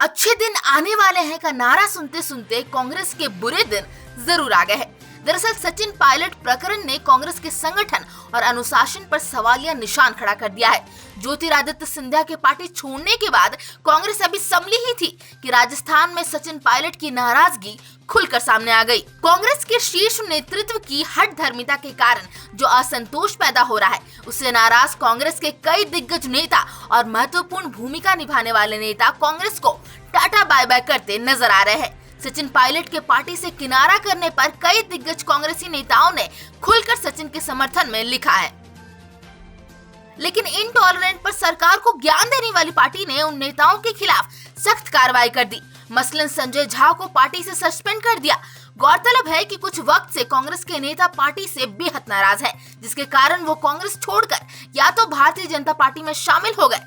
अच्छे दिन आने वाले हैं का नारा सुनते सुनते कांग्रेस के बुरे दिन जरूर आ गए हैं। दरअसल सचिन पायलट प्रकरण ने कांग्रेस के संगठन और अनुशासन पर सवालिया निशान खड़ा कर दिया है। ज्योतिरादित्य सिंधिया के पार्टी छोड़ने के बाद कांग्रेस अभी संभली ही थी कि राजस्थान में सचिन पायलट की नाराजगी खुलकर सामने आ गई। कांग्रेस के शीर्ष नेतृत्व की हठधर्मिता के कारण जो असंतोष पैदा हो रहा है, उससे नाराज कांग्रेस के कई दिग्गज नेता और महत्वपूर्ण भूमिका निभाने वाले नेता कांग्रेस को टाटा बाय बाय करते नजर आ रहे हैं। सचिन पायलट के पार्टी से किनारा करने पर कई दिग्गज कांग्रेसी नेताओं ने खुलकर सचिन के समर्थन में लिखा है, लेकिन इनटॉलरेंट पर सरकार को ज्ञान देने वाली पार्टी ने उन नेताओं के खिलाफ सख्त कार्रवाई कर दी। मसलन संजय झा को पार्टी से सस्पेंड कर दिया। गौरतलब है कि कुछ वक्त से कांग्रेस के नेता पार्टी से बेहद नाराज हैं, जिसके कारण वो कांग्रेस छोड़कर या तो भारतीय जनता पार्टी में शामिल हो गए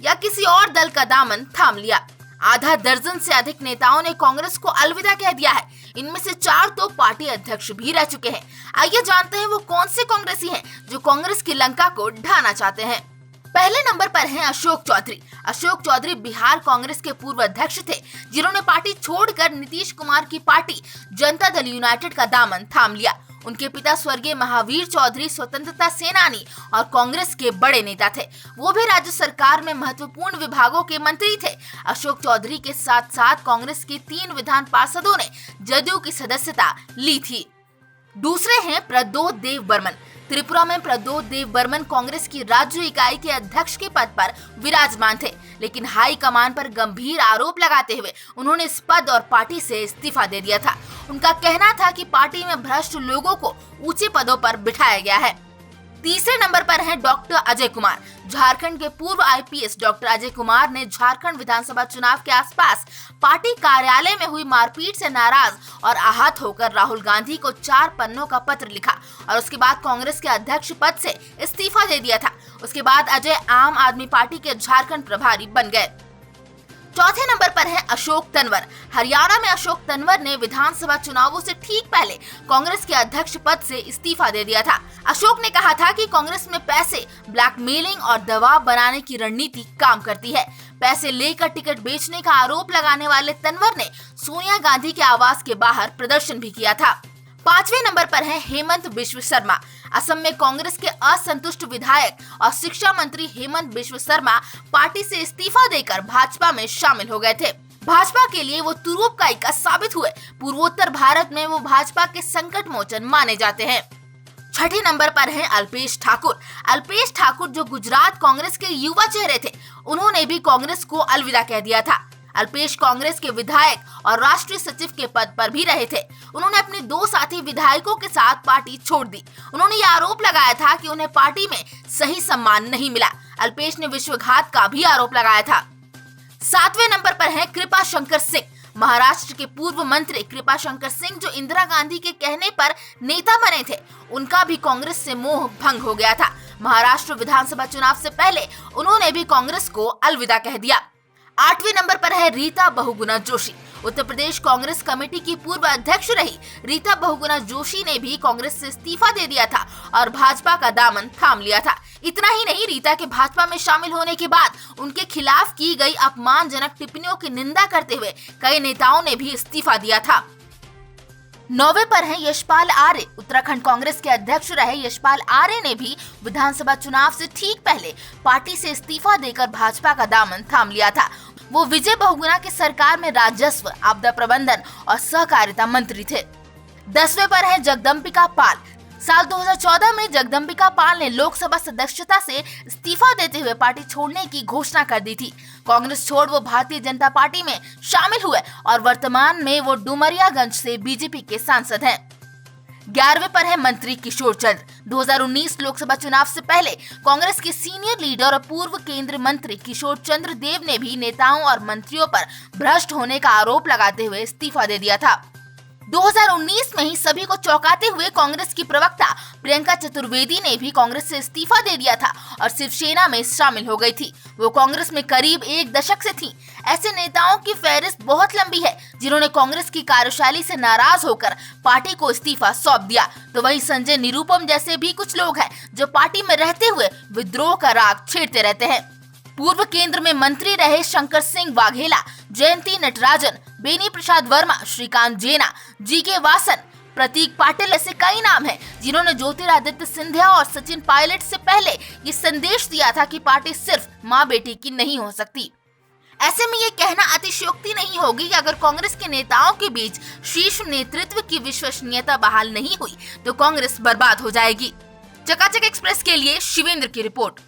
या किसी और दल का दामन थाम लिया। आधा दर्जन से अधिक नेताओं ने कांग्रेस को अलविदा कह दिया है। इनमें से 4 तो पार्टी अध्यक्ष भी रह चुके हैं। आइए जानते हैं वो कौन से कांग्रेसी हैं जो कांग्रेस की लंका को ढाना चाहते हैं। पहले नंबर पर हैं अशोक चौधरी। अशोक चौधरी बिहार कांग्रेस के पूर्व अध्यक्ष थे, जिन्होंने पार्टी छोड़कर नीतीश कुमार की पार्टी जनता दल यूनाइटेड का दामन थाम लिया। उनके पिता स्वर्गीय महावीर चौधरी स्वतंत्रता सेनानी और कांग्रेस के बड़े नेता थे। वो भी राज्य सरकार में महत्वपूर्ण विभागों के मंत्री थे। अशोक चौधरी के साथ साथ कांग्रेस के 3 विधान पार्षदों ने जदयू की सदस्यता ली थी। दूसरे हैं प्रद्योत देव बर्मन। त्रिपुरा में प्रद्योत देव बर्मन कांग्रेस की राज्य इकाई के अध्यक्ष के पद पर विराजमान थे, लेकिन हाई कमान पर गंभीर आरोप लगाते हुए उन्होंने इस पद और पार्टी से इस्तीफा दे दिया था। उनका कहना था कि पार्टी में भ्रष्ट लोगों को ऊंचे पदों पर बिठाया गया है। तीसरे नंबर पर हैं डॉक्टर अजय कुमार। झारखंड के पूर्व आईपीएस डॉक्टर अजय कुमार ने झारखंड विधानसभा चुनाव के आसपास पार्टी कार्यालय में हुई मारपीट से नाराज और आहत होकर राहुल गांधी को 4 पन्नों का पत्र लिखा और उसके बाद कांग्रेस के अध्यक्ष पद से इस्तीफा दे दिया था। उसके बाद अजय आम आदमी पार्टी के झारखंड प्रभारी बन गए। चौथे नंबर पर है अशोक तंवर। हरियाणा में अशोक तंवर ने विधानसभा चुनावों से ठीक पहले कांग्रेस के अध्यक्ष पद से इस्तीफा दे दिया था। अशोक ने कहा था कि कांग्रेस में पैसे, ब्लैकमेलिंग और दबाव बनाने की रणनीति काम करती है। पैसे लेकर टिकट बेचने का आरोप लगाने वाले तंवर ने सोनिया गांधी के आवास के बाहर प्रदर्शन भी किया था। 5वें नंबर पर है हेमंत बिश्व शर्मा। असम में कांग्रेस के असंतुष्ट विधायक और शिक्षा मंत्री हेमंत बिश्व शर्मा पार्टी से इस्तीफा देकर भाजपा में शामिल हो गए थे। भाजपा के लिए वो तुरूपकाई का साबित हुए। पूर्वोत्तर भारत में वो भाजपा के संकट मोचन माने जाते हैं। 6ठे नंबर पर हैं अल्पेश ठाकुर। अल्पेश ठाकुर जो गुजरात कांग्रेस के युवा चेहरे थे, उन्होंने भी कांग्रेस को अलविदा कह दिया था। अल्पेश कांग्रेस के विधायक और राष्ट्रीय सचिव के पद पर भी रहे थे। उन्होंने अपने 2 साथी विधायकों के साथ पार्टी छोड़ दी। उन्होंने ये आरोप लगाया था कि उन्हें पार्टी में सही सम्मान नहीं मिला। अल्पेश ने विश्वासघात का भी आरोप लगाया था। 7वें नंबर पर है कृपा शंकर सिंह। महाराष्ट्र के पूर्व मंत्री कृपा शंकर सिंह जो इंदिरा गांधी के कहने पर नेता बने थे, उनका भी कांग्रेस से मोह भंग हो गया था। महाराष्ट्र विधानसभा चुनाव से पहले उन्होंने भी कांग्रेस को अलविदा कह दिया। 8वें नंबर पर है रीता बहुगुणा जोशी। उत्तर प्रदेश कांग्रेस कमेटी की पूर्व अध्यक्ष रही रीता बहुगुणा जोशी ने भी कांग्रेस से इस्तीफा दे दिया था और भाजपा का दामन थाम लिया था। इतना ही नहीं, रीता के भाजपा में शामिल होने के बाद उनके खिलाफ की गई अपमानजनक टिप्पणियों की निंदा करते हुए कई नेताओं ने भी इस्तीफा दिया था। 9वें पर है यशपाल आर्य। उत्तराखंड कांग्रेस के अध्यक्ष रहे यशपाल आर्य ने भी विधानसभा चुनाव से ठीक पहले पार्टी से इस्तीफा देकर भाजपा का दामन थाम लिया था। वो विजय बहुगुणा की सरकार में राजस्व, आपदा प्रबंधन और सहकारिता मंत्री थे। 10वें पर है जगदम्बिका पाल। साल 2014 में जगदम्बिका पाल ने लोकसभा सदस्यता से इस्तीफा देते हुए पार्टी छोड़ने की घोषणा कर दी थी। कांग्रेस छोड़ वो भारतीय जनता पार्टी में शामिल हुए और वर्तमान में वो डुमरियागंज से बीजेपी के सांसद हैं। 11वें पर है मंत्री किशोर चंद्र। 2019 लोकसभा चुनाव से पहले कांग्रेस के सीनियर लीडर और पूर्व केंद्रीय मंत्री किशोर चंद्र देव ने भी नेताओं और मंत्रियों पर भ्रष्ट होने का आरोप लगाते हुए इस्तीफा दे दिया था। 2019 में ही सभी को चौंकाते हुए कांग्रेस की प्रवक्ता प्रियंका चतुर्वेदी ने भी कांग्रेस से इस्तीफा दे दिया था और शिवसेना में शामिल हो गई थी। वो कांग्रेस में करीब 1 दशक से थी। ऐसे नेताओं की फहरिस्त बहुत लंबी है जिन्होंने कांग्रेस की कार्यशैली से नाराज होकर पार्टी को इस्तीफा सौंप दिया। तो वही संजय निरुपम जैसे भी कुछ लोग हैं जो पार्टी में रहते हुए विद्रोह का राग छेड़ते रहते हैं। पूर्व केंद्र में मंत्री रहे शंकर सिंह वाघेला जयंती नटराजन, बेनी प्रसाद वर्मा, श्रीकांत जेना, जीके वासन, प्रतीक पाटिल ऐसे कई नाम हैं जिन्होंने ज्योतिरादित्य सिंधिया और सचिन पायलट से पहले ये संदेश दिया था कि पार्टी सिर्फ माँ बेटी की नहीं हो सकती। ऐसे में ये कहना अतिशयोक्ति नहीं होगी कि अगर कांग्रेस के नेताओं के बीच शीर्ष नेतृत्व की विश्वसनीयता बहाल नहीं हुई तो कांग्रेस बर्बाद हो जाएगी। चकाचक एक्सप्रेस के लिए शिवेंद्र की रिपोर्ट।